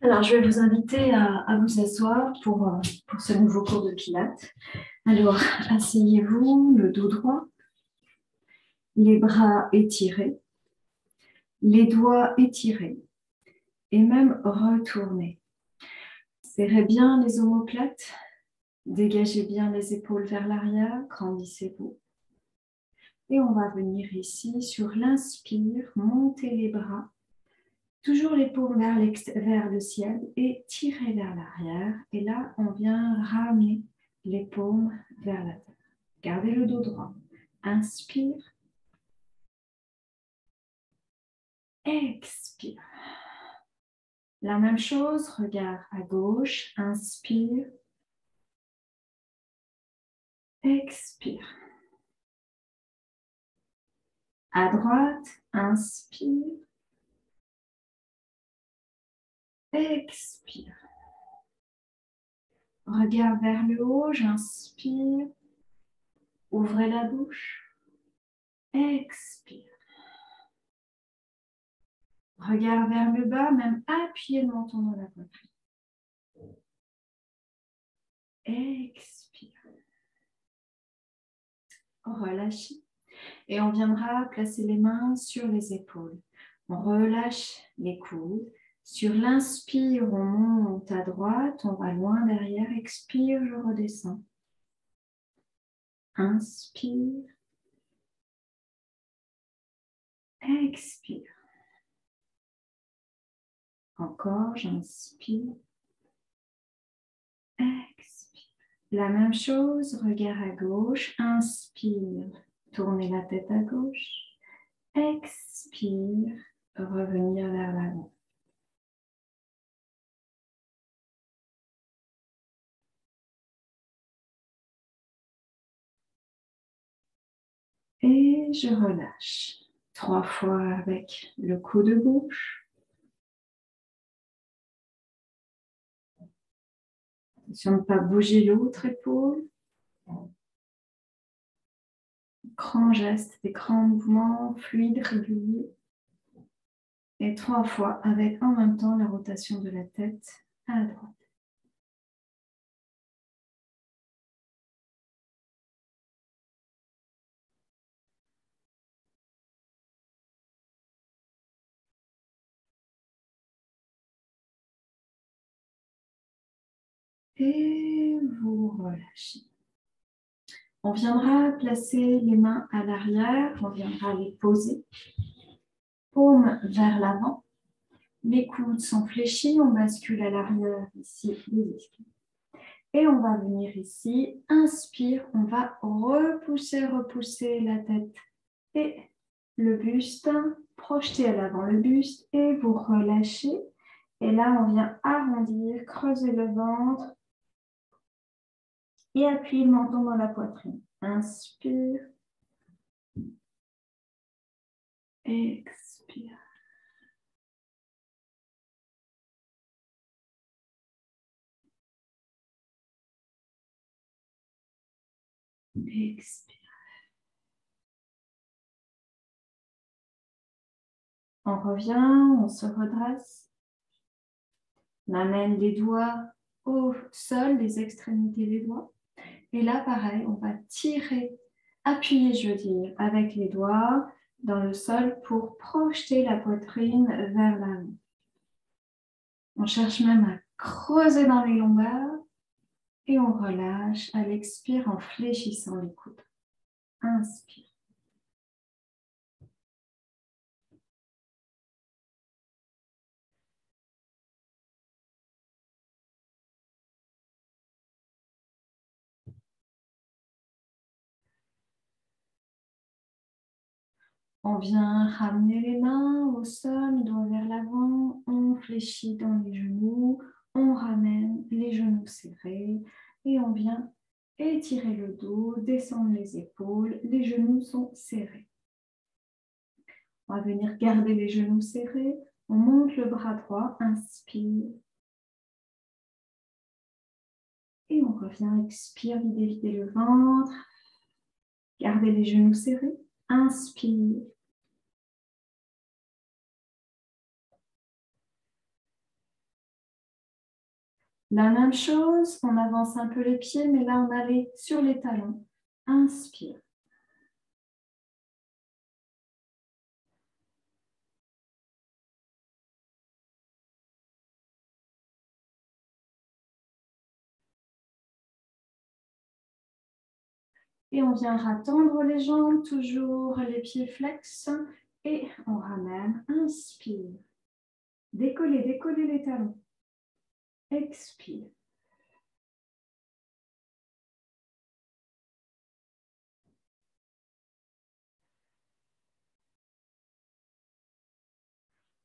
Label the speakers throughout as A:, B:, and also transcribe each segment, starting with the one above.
A: Alors, je vais vous inviter à vous asseoir pour ce nouveau cours de Pilates. Alors, asseyez-vous, le dos droit, les bras étirés, les doigts étirés et même retournés. Serrez bien les omoplates, dégagez bien les épaules vers l'arrière, grandissez-vous. Et on va venir ici sur l'inspire, monter les bras, toujours les paumes vers le ciel et tirer vers l'arrière. Et là, on vient ramener les paumes vers la terre. Gardez le dos droit. Inspire. Expire. La même chose, regard à gauche. Inspire. Expire. À droite, inspire. Expire. Regard vers le haut, j'inspire. Ouvrez la bouche. Expire. Regard vers le bas, même appuyez le menton dans la poitrine. Expire. Relâchez. Et on viendra placer les mains sur les épaules. On relâche les coudes. Sur l'inspire, on monte à droite, on va loin derrière. Expire, je redescends. Inspire. Expire. Encore, j'inspire. Expire. La même chose, regard à gauche. Inspire. Tournez la tête à gauche. Expire. Revenir vers l'avant. Et je relâche. 3 fois avec le coude gauche. Attention de ne pas bouger l'autre épaule. Grand geste, des grands mouvements fluides, réguliers. Et 3 fois avec en même temps la rotation de la tête à droite. Et vous relâchez. On viendra placer les mains à l'arrière, on viendra les poser. Paume vers l'avant. Les coudes sont fléchis, on bascule à l'arrière ici les escaliers. Et on va venir ici, inspire, on va repousser la tête et le buste, projeter à l'avant le buste et vous relâchez. Et là, on vient arrondir, creuser le ventre et appuyer le menton dans la poitrine. Inspire, expire. Expire. On revient, on se redresse. On amène les doigts au sol, les extrémités des doigts. Et là, pareil, on va tirer, appuyer, je veux dire, avec les doigts dans le sol pour projeter la poitrine vers l'avant. On cherche même à creuser dans les lombaires et on relâche à l'expire en fléchissant les coudes. Inspire. On vient ramener les mains au sol, doigts vers l'avant, on fléchit dans les genoux, on ramène les genoux serrés et on vient étirer le dos, descendre les épaules, les genoux sont serrés. On va venir garder les genoux serrés, on monte le bras droit, inspire. Et on revient, expire, vider le ventre, gardez les genoux serrés, inspire. La même chose, on avance un peu les pieds, mais là, on allait sur les talons. Inspire. Et on viendra tendre les jambes, toujours les pieds flex. Et on ramène. Inspire. Décoller, décoller les talons. Expire.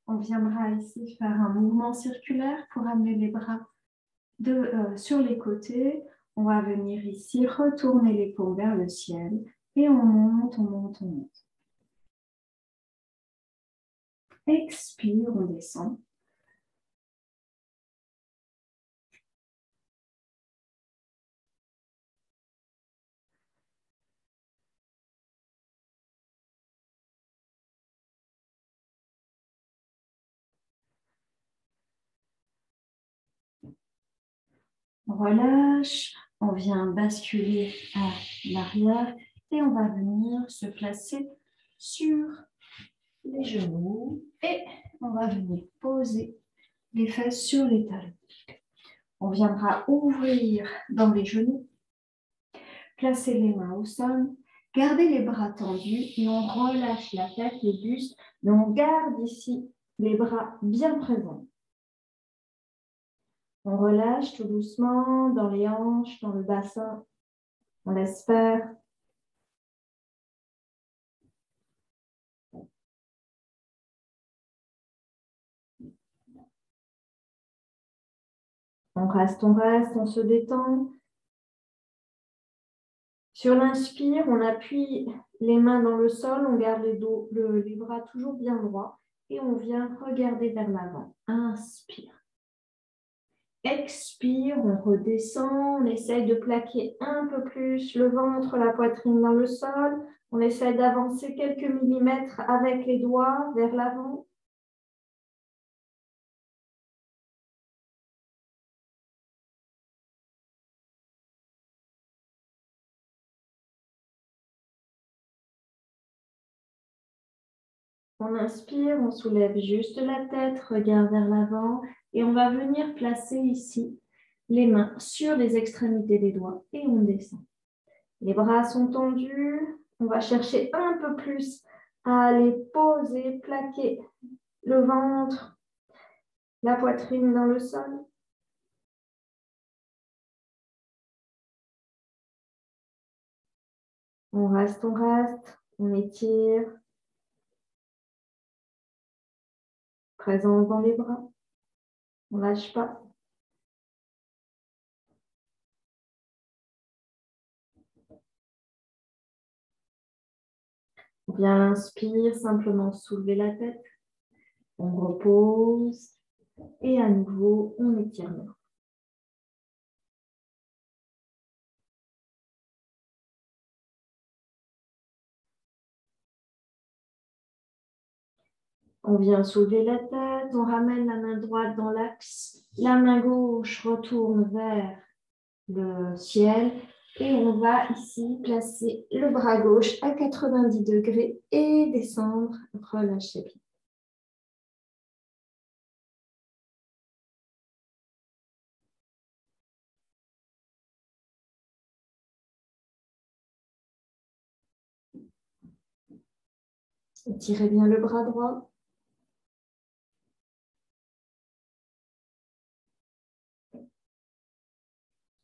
A: On viendra ici faire un mouvement circulaire pour amener les bras sur les côtés. On va venir ici retourner les paumes vers le ciel et on monte, on monte, on monte. Expire, on descend. On relâche, on vient basculer à l'arrière et on va venir se placer sur les genoux et on va venir poser les fesses sur les talons. On viendra ouvrir dans les genoux, placer les mains au sol, garder les bras tendus et on relâche la tête, le buste, mais on garde ici les bras bien présents. On relâche tout doucement dans les hanches, dans le bassin. On laisse faire. On reste, on se détend. Sur l'inspire, on appuie les mains dans le sol, on garde les bras toujours bien droits et on vient regarder vers l'avant. Inspire. Expire, on redescend, on essaye de plaquer un peu plus le ventre, la poitrine dans le sol. On essaye d'avancer quelques millimètres avec les doigts vers l'avant. On inspire, on soulève juste la tête, regard vers l'avant et on va venir placer ici les mains sur les extrémités des doigts et on descend. Les bras sont tendus, on va chercher un peu plus à aller poser, plaquer le ventre, la poitrine dans le sol. On reste, on étire. Présence dans les bras. On ne lâche pas. Bien, inspire, simplement soulever la tête. On repose. Et à nouveau, on étire. On vient soulever la tête, on ramène la main droite dans l'axe, la main gauche retourne vers le ciel et on va ici placer le bras gauche à 90 degrés et descendre, relâcher bien. Étirez bien le bras droit.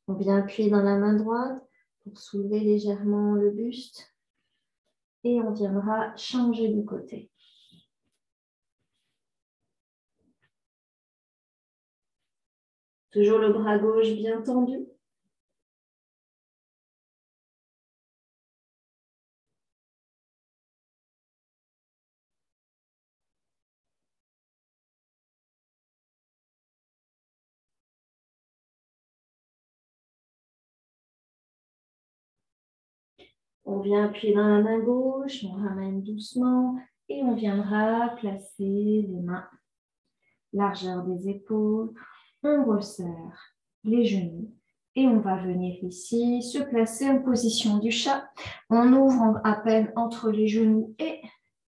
A: On vient appuyer dans la main droite pour soulever légèrement le buste. Et on viendra changer de côté. Toujours le bras gauche bien tendu. On vient appuyer dans la main gauche, on ramène doucement et on viendra placer les mains largeur des épaules. On resserre les genoux. Et on va venir ici se placer en position du chat. On ouvre à peine entre les genoux et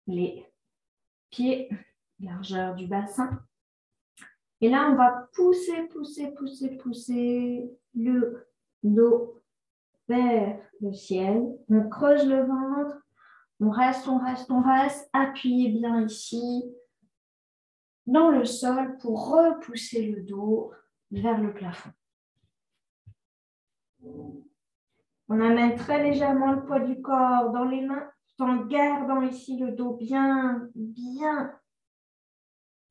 A: les pieds, largeur du bassin. Et là, on va pousser, pousser, pousser, pousser le dos vers le ciel. On creuse le ventre. On reste, on reste, on reste. Appuyez bien ici dans le sol pour repousser le dos vers le plafond. On amène très légèrement le poids du corps dans les mains, tout en gardant ici le dos bien, bien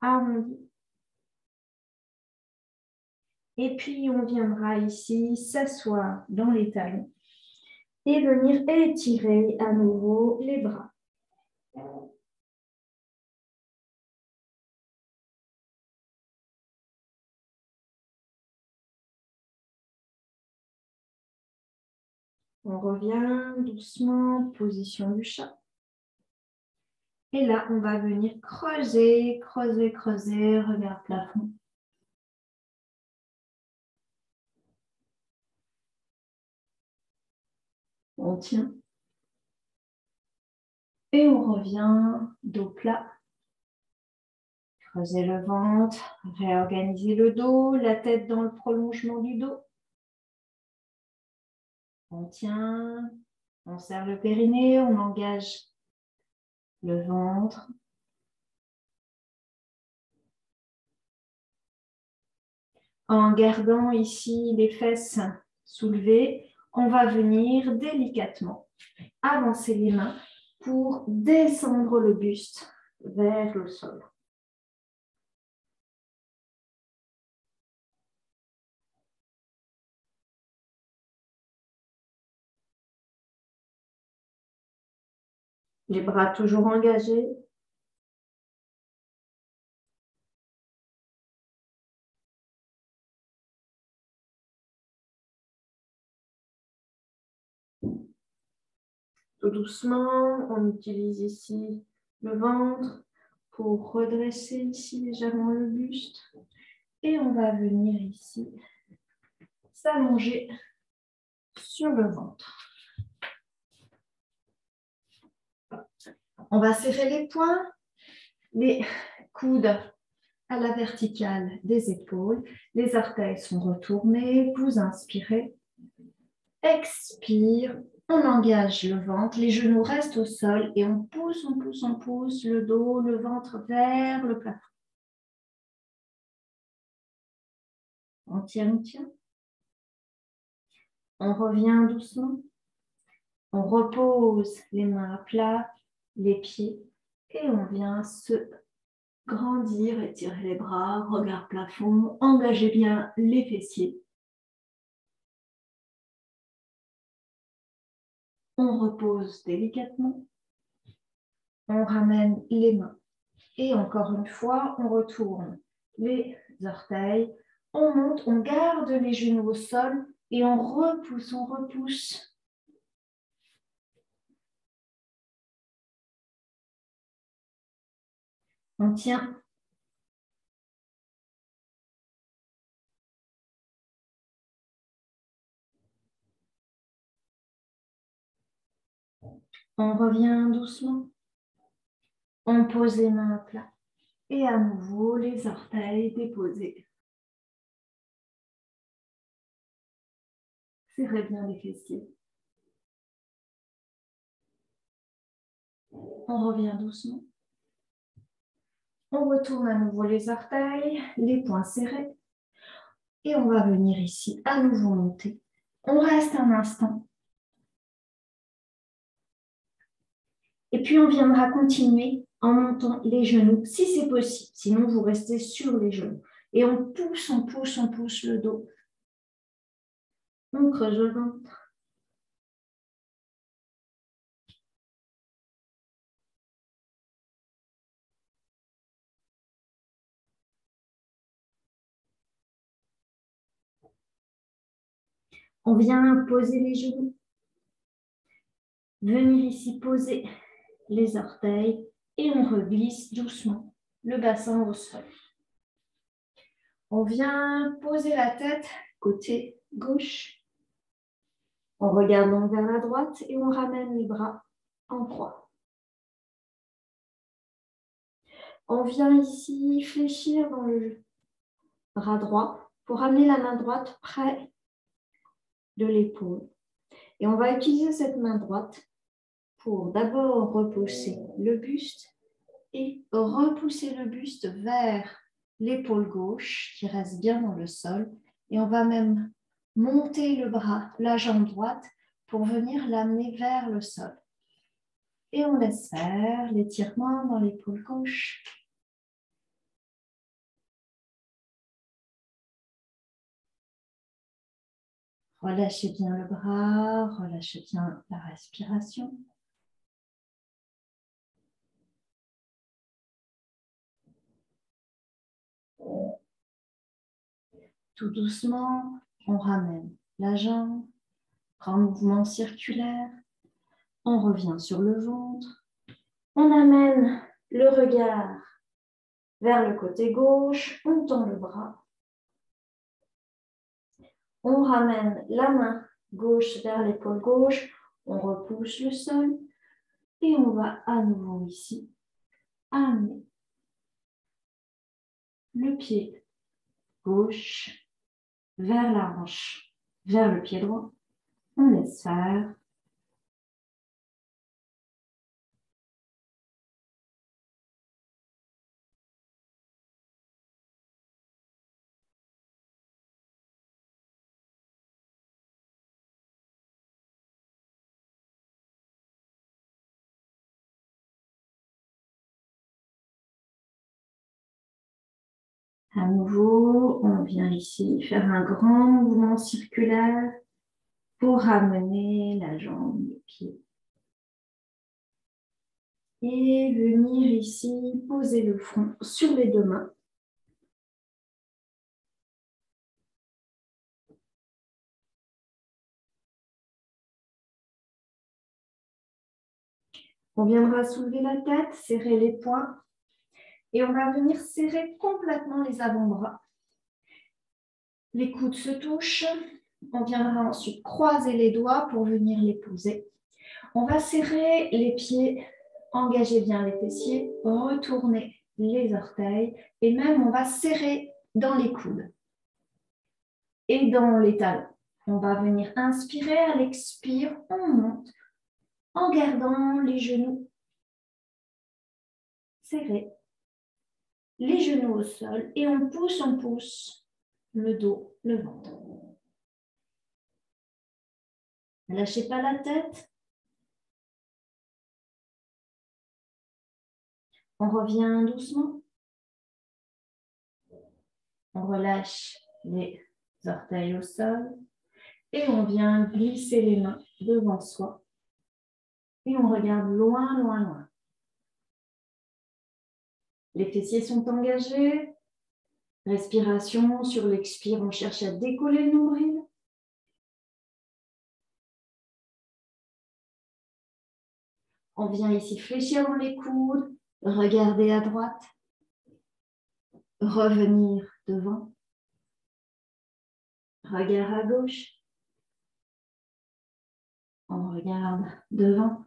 A: arrondi. Et puis, on viendra ici s'asseoir dans les talons et venir étirer à nouveau les bras. On revient doucement, position du chat. Et là, on va venir creuser, creuser, creuser, regard plafond. On tient. Et on revient, dos plat. Creuser le ventre, réorganiser le dos, la tête dans le prolongement du dos. On tient, on serre le périnée, on engage le ventre. En gardant ici les fesses soulevées, on va venir délicatement avancer les mains pour descendre le buste vers le sol. Les bras toujours engagés. Tout doucement, on utilise ici le ventre pour redresser ici légèrement le buste. Et on va venir ici s'allonger sur le ventre. On va serrer les poings, les coudes à la verticale des épaules. Les orteils sont retournés. Vous inspirez. Expire. On engage le ventre. Les genoux restent au sol et on pousse, on pousse, on pousse le dos, le ventre vers le plafond. On tient, on tient. On revient doucement. On repose les mains à plat, les pieds et on vient se grandir, étirer les bras, regard plafond, engagez bien les fessiers. On repose délicatement. On ramène les mains. Et encore une fois, on retourne les orteils. On monte, on garde les genoux au sol et on repousse, on repousse. On tient. On revient doucement. On pose les mains à plat. Et à nouveau, les orteils déposés. Serrez bien les fessiers. On revient doucement. On retourne à nouveau les orteils, les poings serrés. Et on va venir ici à nouveau monter. On reste un instant. Et puis, on viendra continuer en montant les genoux, si c'est possible. Sinon, vous restez sur les genoux. Et on pousse, on pousse, on pousse le dos. On creuse le ventre. On vient poser les genoux. Venir ici poser les orteils et on reglisse doucement le bassin au sol. On vient poser la tête côté gauche. On regarde donc vers la droite et on ramène les bras en croix. On vient ici fléchir dans le bras droit pour amener la main droite près de l'épaule. Et on va utiliser cette main droite pour d'abord repousser le buste et repousser le buste vers l'épaule gauche qui reste bien dans le sol. Et on va même monter le bras, la jambe droite, pour venir l'amener vers le sol. Et on laisse faire l'étirement dans l'épaule gauche. Relâchez bien le bras, relâchez bien la respiration. Tout doucement, on ramène la jambe, grand mouvement circulaire. On revient sur le ventre. On amène le regard vers le côté gauche. On tend le bras. On ramène la main gauche vers l'épaule gauche. On repousse le sol. Et on va à nouveau ici amener le pied gauche vers la hanche, vers le pied droit. On laisse faire. À nouveau, on vient ici faire un grand mouvement circulaire pour ramener la jambe, le pied. Et venir ici poser le front sur les deux mains. On viendra soulever la tête, serrer les poings et on va venir serrer complètement les avant-bras. Les coudes se touchent. On viendra ensuite croiser les doigts pour venir les poser. On va serrer les pieds, engager bien les fessiers, retourner les orteils et même on va serrer dans les coudes et dans les talons. On va venir inspirer, à l'expire, on monte en gardant les genoux serrés, les genoux au sol et on pousse le dos, le ventre. Ne lâchez pas la tête. On revient doucement. On relâche les orteils au sol et on vient glisser les mains devant soi et on regarde loin, loin, loin. Les fessiers sont engagés. Respiration sur l'expire, on cherche à décoller le nombril. On vient ici fléchir dans les coudes, regarder à droite, revenir devant, regard à gauche. On regarde devant,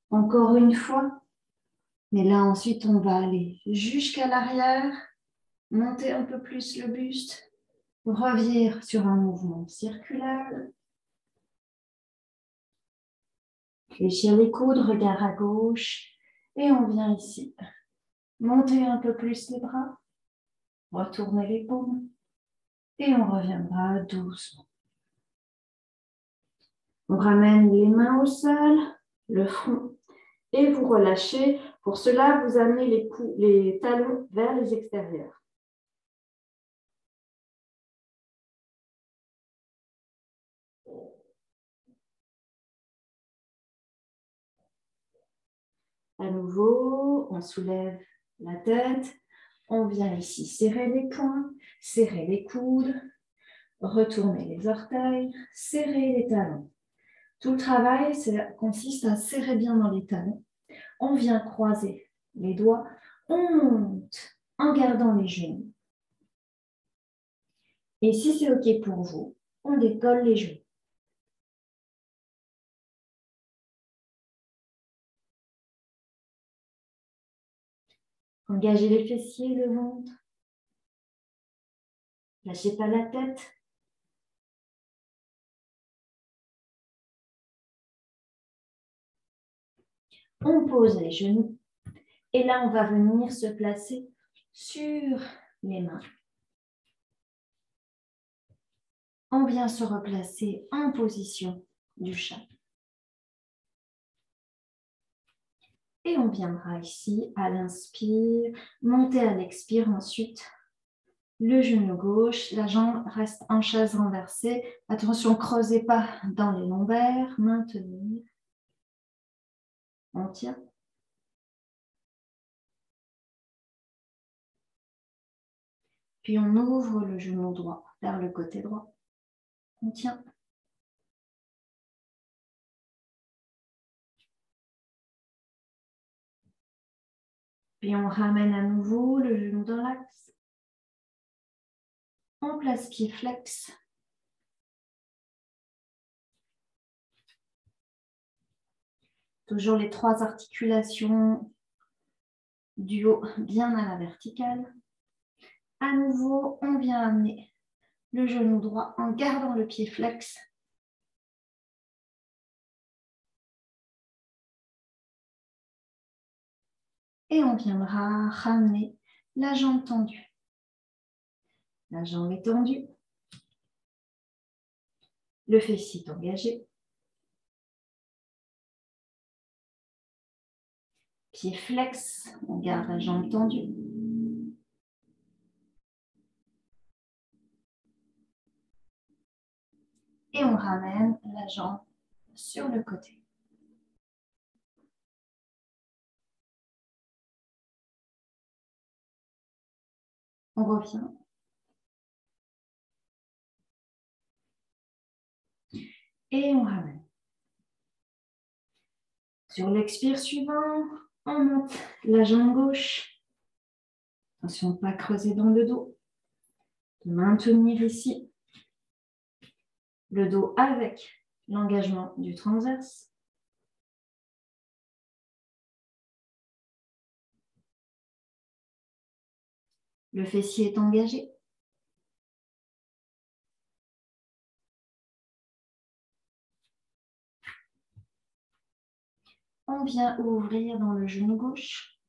A: encore une fois. Mais là, ensuite, on va aller jusqu'à l'arrière, monter un peu plus le buste, revenir sur un mouvement circulaire. Fléchir les coudes, regard à gauche. Et on vient ici, monter un peu plus les bras, retourner les paumes. Et on reviendra doucement. On ramène les mains au sol, le front. Et vous relâchez. Pour cela, vous amenez les talons vers les extérieurs. À nouveau, on soulève la tête. On vient ici serrer les poings, serrer les coudes, retourner les orteils, serrer les talons. Tout le travail consiste à serrer bien dans les talons. On vient croiser les doigts. On monte en gardant les genoux. Et si c'est OK pour vous, on décolle les genoux. Engagez les fessiers, le ventre. Lâchez pas la tête. On pose les genoux. Et là, on va venir se placer sur les mains. On vient se replacer en position du chat. Et on viendra ici à l'inspire, monter à l'expire ensuite. Le genou gauche, la jambe reste en chaise renversée. Attention, creusez pas dans les lombaires. Maintenir. On tient. Puis on ouvre le genou droit vers le côté droit. On tient. Puis on ramène à nouveau le genou dans l'axe. On place pied flex. Toujours les 3 articulations du haut bien à la verticale. À nouveau, on vient amener le genou droit en gardant le pied flex. Et on viendra ramener la jambe tendue. La jambe est tendue. Le fessier est engagé. Pied flex, on garde la jambe tendue. Et on ramène la jambe sur le côté. On revient. Et on ramène. Sur l'expire suivant, on monte la jambe gauche. Attention de ne pas creuser dans le dos. De maintenir ici le dos avec l'engagement du transverse. Le fessier est engagé. On vient ouvrir dans le genou gauche.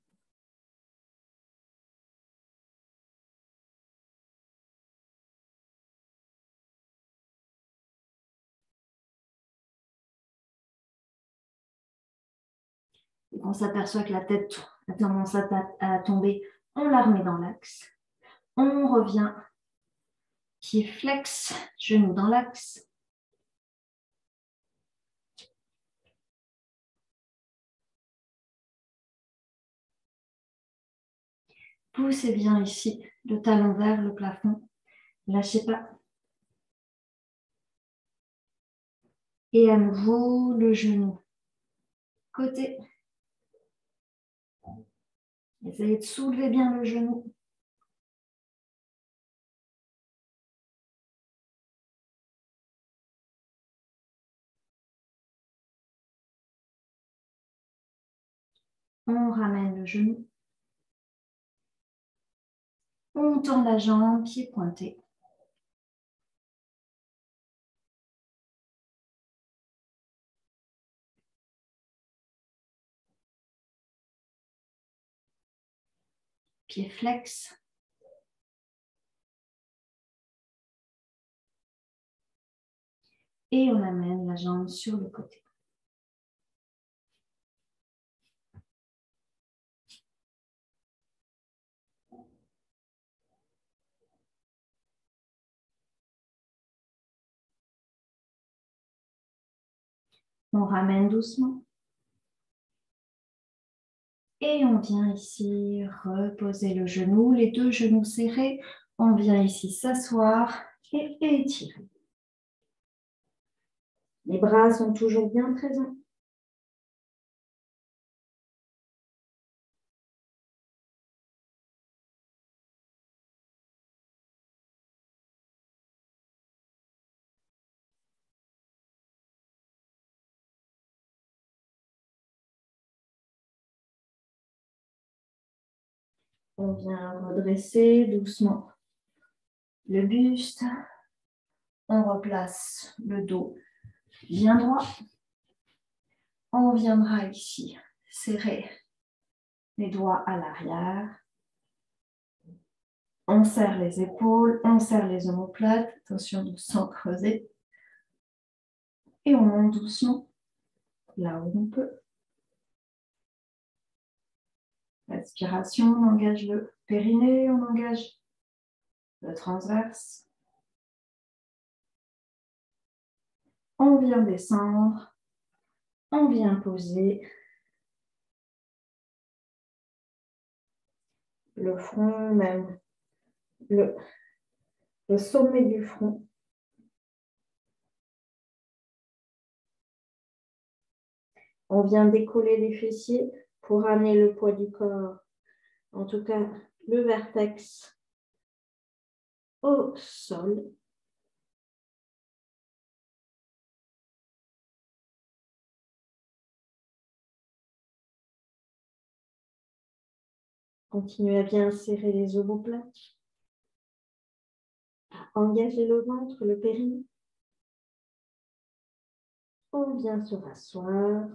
A: Et on s'aperçoit que la tête a tendance à tomber, on la remet dans l'axe. On revient, pied flex, genou dans l'axe. Poussez bien ici le talon vers le plafond. Lâchez pas. Et à nouveau, le genou côté. Essayez de soulever bien le genou. On ramène le genou. On tend la jambe, pied pointé. Pied flex. Et on amène la jambe sur le côté. On ramène doucement. Et on vient ici reposer le genou, les 2 genoux serrés. On vient ici s'asseoir et étirer. Les bras sont toujours bien présents. On vient redresser doucement le buste. On replace le dos bien droit. On viendra ici serrer les doigts à l'arrière. On serre les épaules, on serre les omoplates. Attention de sans creuser. Et on monte doucement là où on peut. Respiration, on engage le périnée, on engage le transverse. On vient descendre. On vient poser le front, même le sommet du front. On vient décoller les fessiers pour amener le poids du corps, en tout cas le vertex, au sol. Continuez à bien serrer les omoplates, à engager le ventre, le périnée. On vient se rasseoir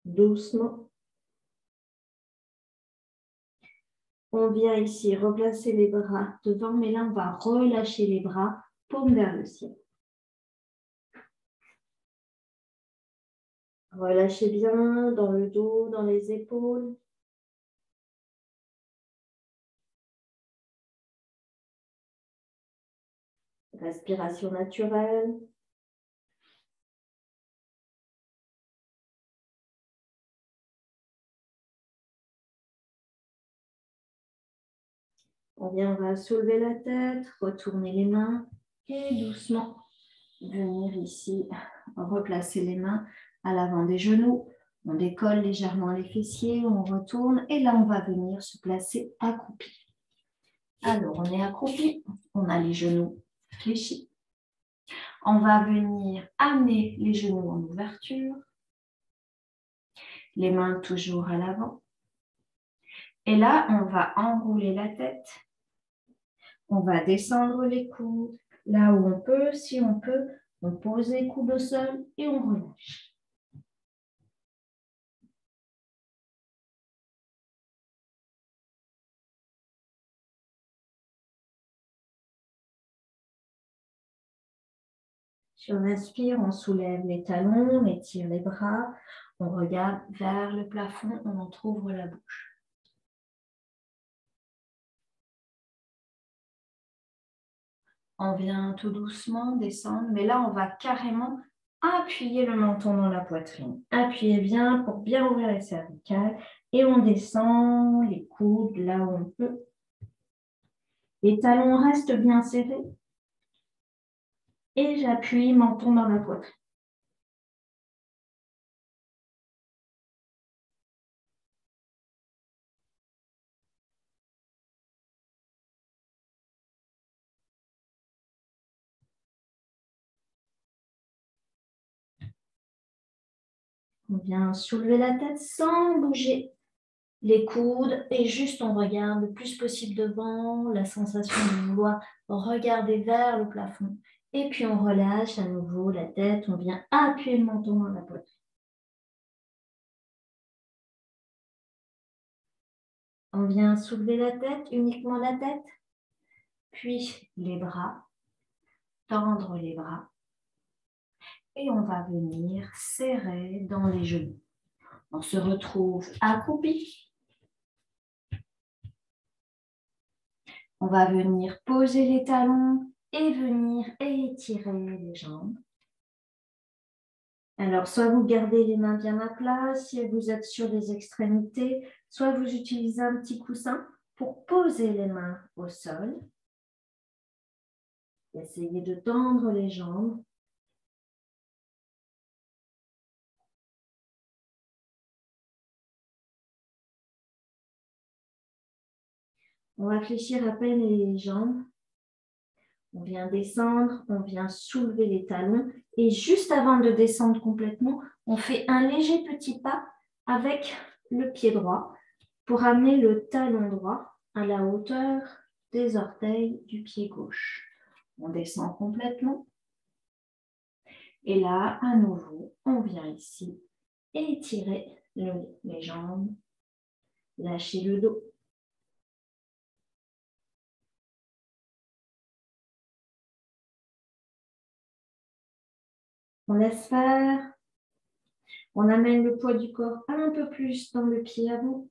A: doucement. On vient ici replacer les bras devant, mais là, on va relâcher les bras, paume vers le ciel. Relâchez bien dans le dos, dans les épaules. Respiration naturelle. On va soulever la tête, retourner les mains et doucement venir ici, replacer les mains à l'avant des genoux. On décolle légèrement les fessiers, on retourne et là, on va venir se placer accroupi. Alors, on est accroupi, on a les genoux fléchis. On va venir amener les genoux en ouverture, les mains toujours à l'avant. Et là, on va enrouler la tête. On va descendre les coudes là où on peut. Si on peut, on pose les coudes au sol et on relâche. Si on inspire, on soulève les talons, on étire les bras, on regarde vers le plafond, on entrouvre la bouche. On vient tout doucement descendre, mais là, on va carrément appuyer le menton dans la poitrine. Appuyez bien pour bien ouvrir les cervicales et on descend les coudes là où on peut. Les talons restent bien serrés et j'appuie menton dans la poitrine. On vient soulever la tête sans bouger les coudes et juste on regarde le plus possible devant, la sensation de vouloir regarder vers le plafond. Et puis on relâche à nouveau la tête, on vient appuyer le menton dans la poitrine. On vient soulever la tête, uniquement la tête, puis les bras, tendre les bras. Et on va venir serrer dans les genoux. On se retrouve accroupi. On va venir poser les talons et venir étirer les jambes. Alors, soit vous gardez les mains bien à plat si vous êtes sur les extrémités, soit vous utilisez un petit coussin pour poser les mains au sol. Essayez de tendre les jambes. On va fléchir à peine les jambes. On vient descendre, on vient soulever les talons. Et juste avant de descendre complètement, on fait un léger petit pas avec le pied droit pour amener le talon droit à la hauteur des orteils du pied gauche. On descend complètement. Et là, à nouveau, on vient ici étirer les jambes, lâcher le dos. On laisse faire. On amène le poids du corps un peu plus dans le pied avant,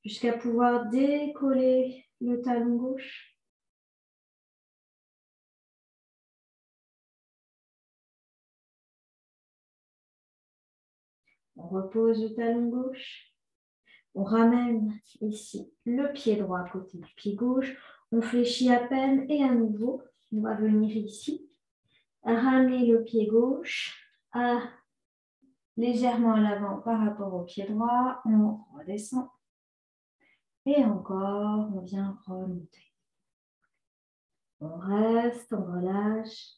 A: jusqu'à pouvoir décoller le talon gauche. On repose le talon gauche. On ramène ici le pied droit à côté du pied gauche. On fléchit à peine et à nouveau, on va venir ici, ramener le pied gauche légèrement à l'avant par rapport au pied droit. On redescend. Et encore, on vient remonter. On reste, on relâche.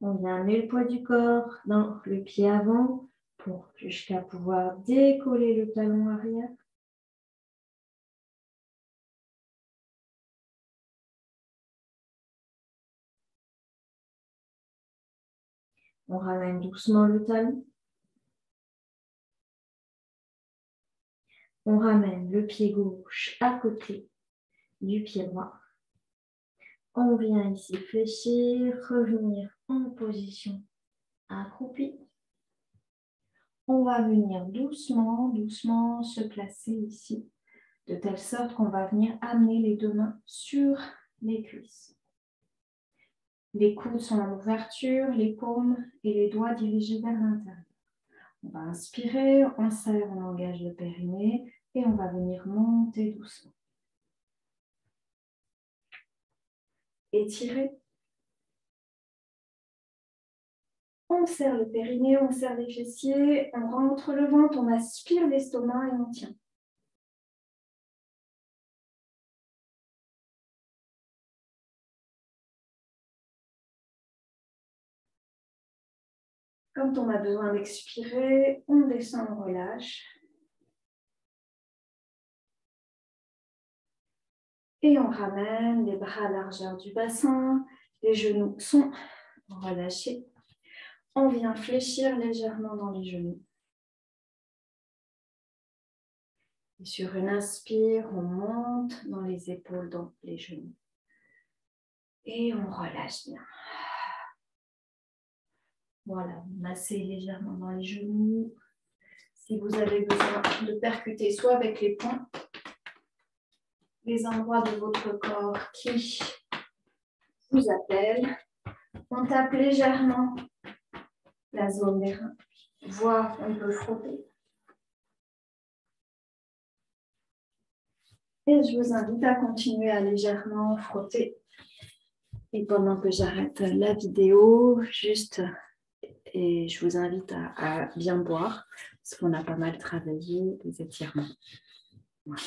A: On vient amener le poids du corps dans le pied avant jusqu'à pouvoir décoller le talon arrière. On ramène doucement le talon. On ramène le pied gauche à côté du pied droit. On vient ici fléchir, revenir en position accroupie. On va venir doucement, doucement se placer ici, de telle sorte qu'on va venir amener les deux mains sur les cuisses. Les coudes sont en ouverture, les paumes et les doigts dirigés vers l'intérieur. On va inspirer, on serre, on engage le périnée et on va venir monter doucement. Étirer. On serre le périnée, on serre les fessiers, on rentre le ventre, on aspire l'estomac et on tient. Quand on a besoin d'expirer, on descend, on relâche. Et on ramène les bras à largeur du bassin, les genoux sont relâchés. On vient fléchir légèrement dans les genoux. Et sur une inspire, on monte dans les épaules, dans les genoux. Et on relâche bien. Voilà, massez légèrement dans les genoux. Si vous avez besoin de percuter soit avec les poings, les endroits de votre corps qui vous appellent, on tape légèrement la zone des reins, voire on peut frotter. Et je vous invite à continuer à légèrement frotter. Et pendant que j'arrête la vidéo, et je vous invite à bien boire, parce qu'on a pas mal travaillé les étirements. Voilà.